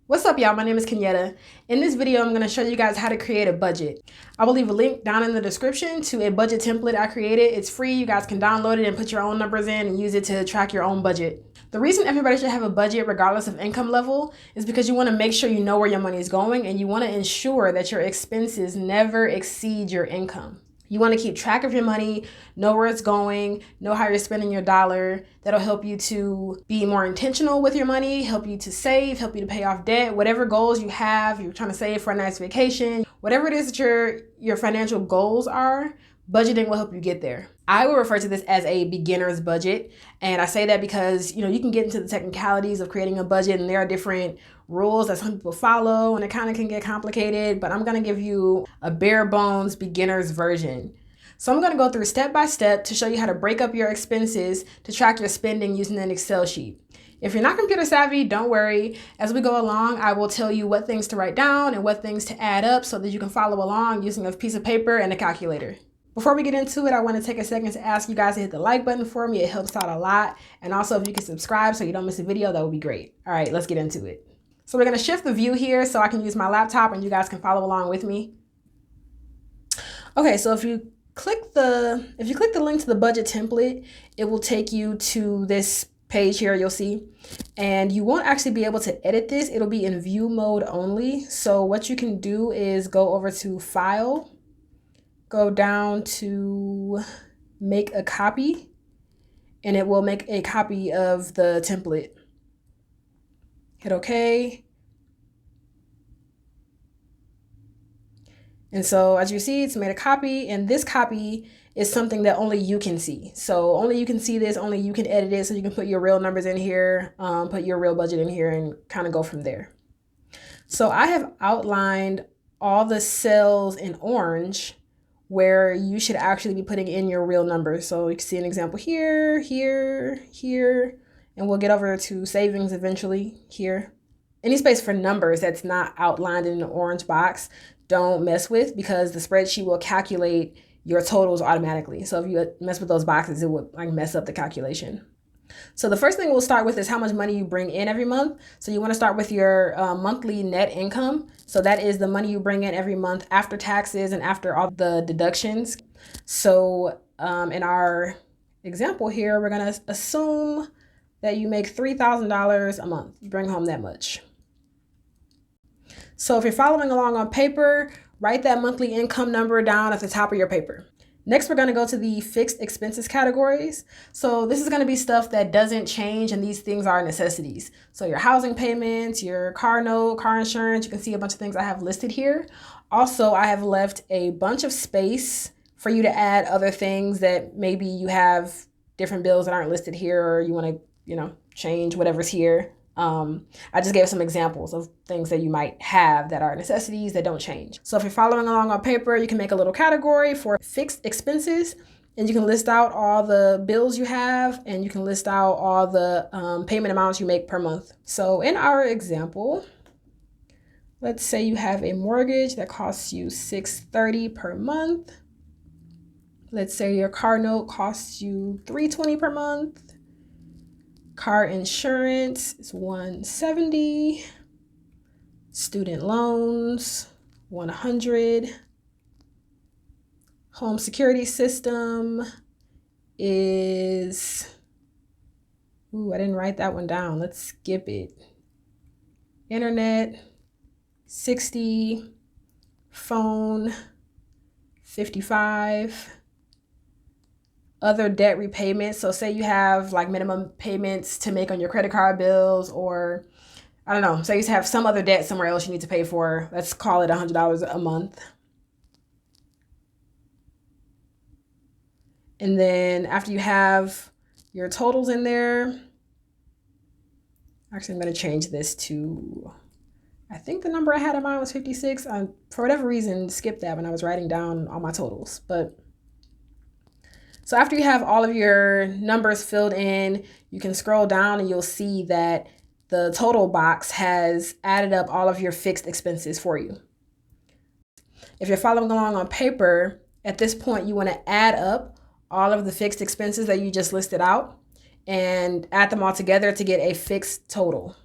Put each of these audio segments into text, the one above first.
What's up, y'all? My name is Kenyetta. In this video, I'm going to show you guys how to create a budget. I will leave a link down in the description to a budget template I created. It's free. You guys can download it and put your own numbers in and use it to track your own budget. The reason everybody should have a budget regardless of income level is because you want to make sure you know where your money is going and you want to ensure that your expenses never exceed your income. You want to keep track of your money, know where it's going, know how you're spending your dollar. That'll help you to be more intentional with your money, help you to save, help you to pay off debt, whatever goals you have. You're trying to save for a nice vacation, whatever it is that your financial goals are, budgeting will help you get there. I will refer to this as a beginner's budget. And I say that because, you can get into the technicalities of creating a budget and there are different rules that some people follow and it kind of can get complicated, but I'm going to give you a bare bones beginner's version. So I'm going to go through step by step to show you how to break up your expenses to track your spending using an Excel sheet. If you're not computer savvy, don't worry. As we go along, I will tell you what things to write down and what things to add up so that you can follow along using a piece of paper and a calculator. Before we get into it, I want to take a second to ask you guys to hit the like button for me. It helps out a lot. And also, if you can subscribe so you don't miss a video, that would be great. All right, let's get into it. So we're going to shift the view here so I can use my laptop and you guys can follow along with me. Okay, so if you click the link to the budget template, it will take you to this page here you'll see. And you won't actually be able to edit this. It'll be in view mode only. So what you can do is go over to File, go down to Make a Copy, and it will make a copy of the template. Hit OK. And so as you see, it's made a copy, and this copy is something that only you can see. So only you can see this, only you can edit it, so you can put your real numbers in here, put your real budget in here, and kind of go from there. So I have outlined all the cells in orange where you should actually be putting in your real numbers. So you can see an example here, here, here, and we'll get over to savings eventually here. Any space for numbers that's not outlined in the orange box, don't mess with, because the spreadsheet will calculate your totals automatically. So if you mess with those boxes, it would mess up the calculation. So the first thing we'll start with is how much money you bring in every month. So you want to start with your monthly net income. So that is the money you bring in every month after taxes and after all the deductions. So in our example here, we're going to assume that you make $3,000 a month. You bring home that much. So if you're following along on paper, write that monthly income number down at the top of your paper. Next, we're going to go to the fixed expenses categories. So this is going to be stuff that doesn't change, and these things are necessities. So your housing payments, your car note, car insurance, you can see a bunch of things I have listed here. Also, I have left a bunch of space for you to add other things that maybe you have different bills that aren't listed here, or you want to, change whatever's here. I just gave some examples of things that you might have that are necessities that don't change. So if you're following along on paper, you can make a little category for fixed expenses, and you can list out all the bills you have, and you can list out all the payment amounts you make per month. So in our example, let's say you have a mortgage that costs you $630 per month. Let's say your car note costs you $320 per month. Car insurance is $170. Student loans, $100. Home security system is, I didn't write that one down. Let's skip it. Internet, $60. Phone, $55. Other debt repayments. So say you have minimum payments to make on your credit card bills, or I don't know, say you have some other debt somewhere else you need to pay for. Let's call it $100 a month. And then after you have your totals in there, actually I'm going to change this to, I think the number I had in mind was 56. I, for whatever reason, skipped that when I was writing down all my totals. So after you have all of your numbers filled in, you can scroll down and you'll see that the total box has added up all of your fixed expenses for you. If you're following along on paper, at this point, you want to add up all of the fixed expenses that you just listed out and add them all together to get a fixed total.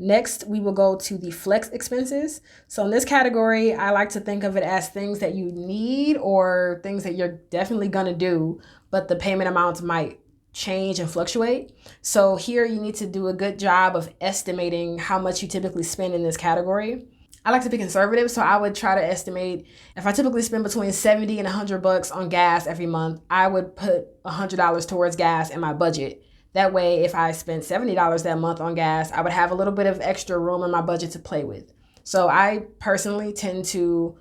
Next, we will go to the flex expenses. So in this category, I like to think of it as things that you need or things that you're definitely gonna do, but the payment amounts might change and fluctuate. So here you need to do a good job of estimating how much you typically spend in this category. I like to be conservative, so I would try to estimate if I typically spend between 70 and 100 bucks on gas every month, I would put $100 towards gas in my budget. That way, if I spent $70 that month on gas, I would have a little bit of extra room in my budget to play with. So I personally tend to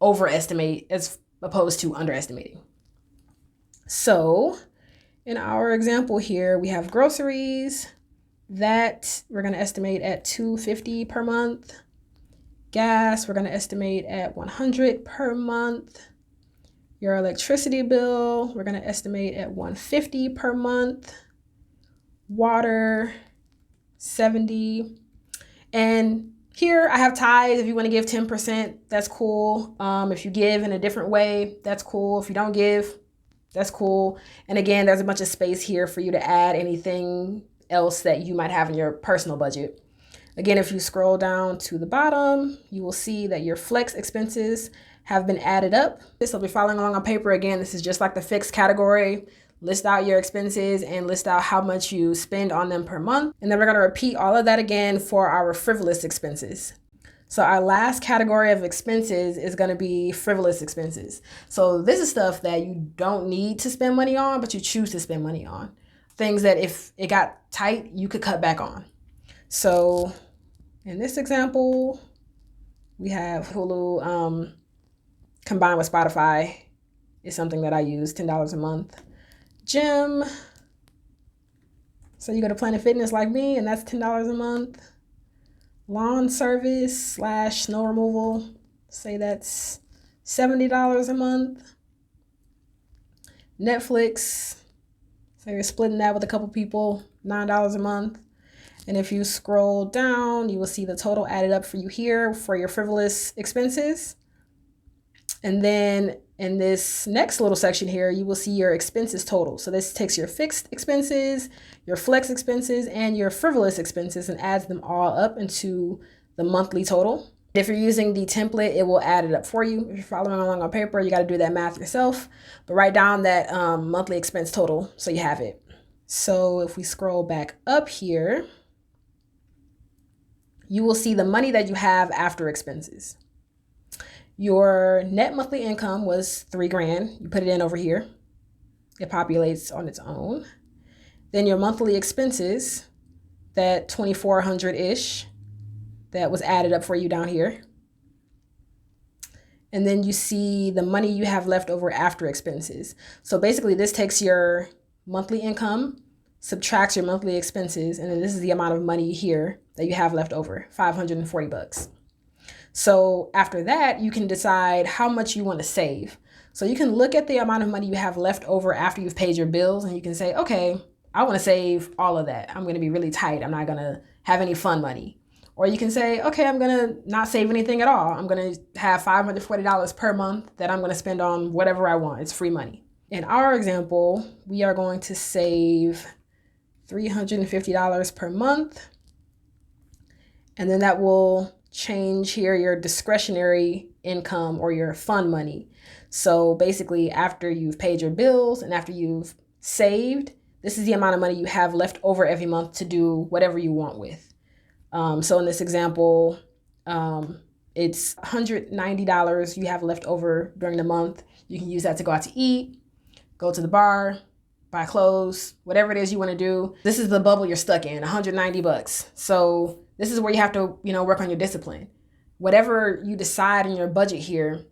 overestimate as opposed to underestimating. So in our example here, we have groceries that we're going to estimate at $250 per month. Gas, we're going to estimate at $100 per month. Your electricity bill, we're going to estimate at $150 per month. Water, $70. And here I have tithes. If you want to give 10%, that's cool. If you give in a different way, that's cool. If you don't give, that's cool. And again, there's a bunch of space here for you to add anything else that you might have in your personal budget. Again, if you scroll down to the bottom, you will see that your flex expenses have been added up. So if you're following along on paper, again, this is just like the fixed category. List out your expenses and list out how much you spend on them per month. And then we're going to repeat all of that again for our frivolous expenses. So our last category of expenses is going to be frivolous expenses. So this is stuff that you don't need to spend money on, but you choose to spend money on. Things that if it got tight, you could cut back on. So in this example, we have Hulu combined with Spotify is something that I use, $10 a month. Gym. So you go to Planet Fitness like me, and that's $10 a month. Lawn service / snow removal, say that's $70 a month. Netflix, so you're splitting that with a couple people, $9 a month. And if you scroll down, you will see the total added up for you here for your frivolous expenses. And then in this next little section here, you will see your expenses total. So this takes your fixed expenses, your flex expenses, and your frivolous expenses and adds them all up into the monthly total. If you're using the template, it will add it up for you. If you're following along on paper, you got to do that math yourself, but write down that monthly expense total so you have it. So if we scroll back up here, you will see the money that you have after expenses. Your net monthly income was $3,000. You put it in over here. It populates on its own. Then your monthly expenses, that $2,400-ish, that was added up for you down here. And then you see the money you have left over after expenses. So basically this takes your monthly income, subtracts your monthly expenses, and then this is the amount of money here that you have left over, $540. So after that, you can decide how much you want to save. So you can look at the amount of money you have left over after you've paid your bills, and you can say, okay, I want to save all of that. I'm going to be really tight. I'm not going to have any fun money. Or you can say, okay, I'm going to not save anything at all. I'm going to have $540 per month that I'm going to spend on whatever I want. It's free money. In our example, we are going to save $350 per month. And then that will change here your discretionary income or your fun money. So basically, after you've paid your bills and after you've saved, this is the amount of money you have left over every month to do whatever you want with. So in this example, it's $190 you have left over during the month. You can use that to go out to eat, go to the bar, buy clothes, whatever it is you want to do. This is the bubble you're stuck in, $190. So this is where you have to, work on your discipline. Whatever you decide in your budget here,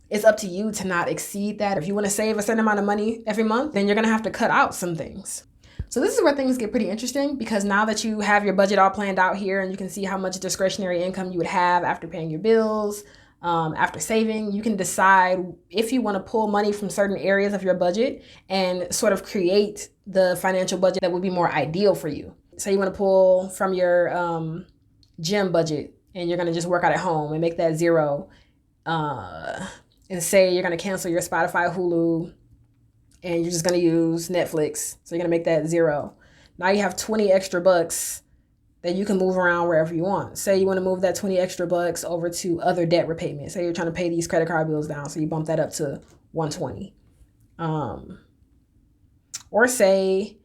it's up to you to not exceed that. If you want to save a certain amount of money every month, then you're going to have to cut out some things. So this is where things get pretty interesting, because now that you have your budget all planned out here and you can see how much discretionary income you would have after paying your bills, after saving, you can decide if you want to pull money from certain areas of your budget and sort of create the financial budget that would be more ideal for you. So you want to pull from your gym budget and you're going to just work out at home and make that zero. And say you're going to cancel your Spotify, Hulu, and you're just going to use Netflix. So you're going to make that zero. Now you have 20 extra bucks that you can move around wherever you want. Say you want to move that 20 extra bucks over to other debt repayment. Say you're trying to pay these credit card bills down, so you bump that up to 120. Or say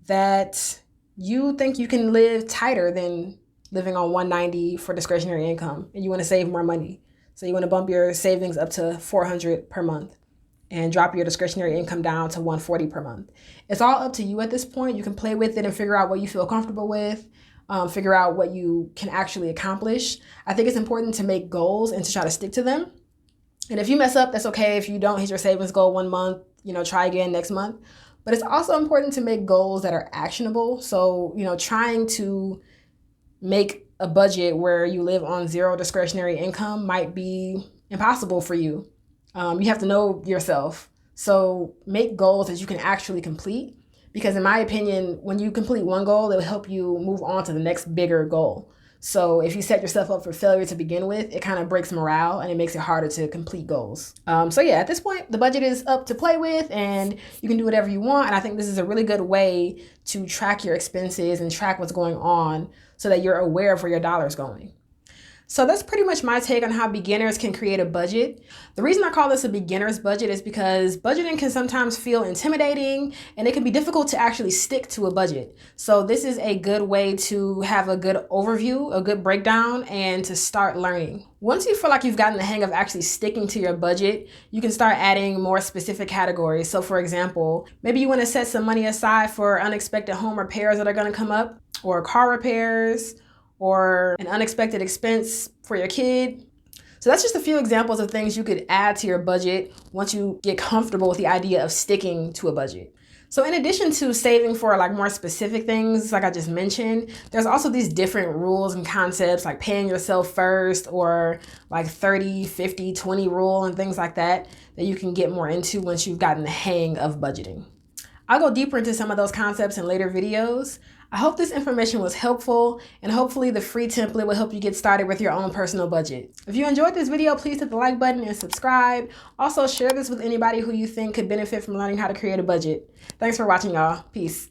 that you think you can live tighter than living on 190 for discretionary income, and you want to save more money. So you want to bump your savings up to 400 per month and drop your discretionary income down to 140 per month. It's all up to you at this point. You can play with it and figure out what you feel comfortable with, figure out what you can actually accomplish. I think it's important to make goals and to try to stick to them. And if you mess up, that's okay. If you don't hit your savings goal 1 month, try again next month. But it's also important to make goals that are actionable. So, trying to make a budget where you live on 0 discretionary income might be impossible for you. You have to know yourself. So make goals that you can actually complete, because in my opinion, when you complete one goal, it will help you move on to the next bigger goal. So if you set yourself up for failure to begin with, it kind of breaks morale and it makes it harder to complete goals. So yeah, at this point, the budget is up to play with and you can do whatever you want. And I think this is a really good way to track your expenses and track what's going on so that you're aware of where your dollar's going. So that's pretty much my take on how beginners can create a budget. The reason I call this a beginner's budget is because budgeting can sometimes feel intimidating and it can be difficult to actually stick to a budget. So this is a good way to have a good overview, a good breakdown, and to start learning. Once you feel like you've gotten the hang of actually sticking to your budget, you can start adding more specific categories. So for example, maybe you want to set some money aside for unexpected home repairs that are going to come up, or car repairs, or an unexpected expense for your kid. So that's just a few examples of things you could add to your budget once you get comfortable with the idea of sticking to a budget. So in addition to saving for more specific things like I just mentioned, there's also these different rules and concepts like paying yourself first, or 30, 50, 20 rule and things like that you can get more into once you've gotten the hang of budgeting. I'll go deeper into some of those concepts in later videos. I hope this information was helpful, and hopefully the free template will help you get started with your own personal budget. If you enjoyed this video, please hit the like button and subscribe. Also, share this with anybody who you think could benefit from learning how to create a budget. Thanks for watching, y'all. Peace.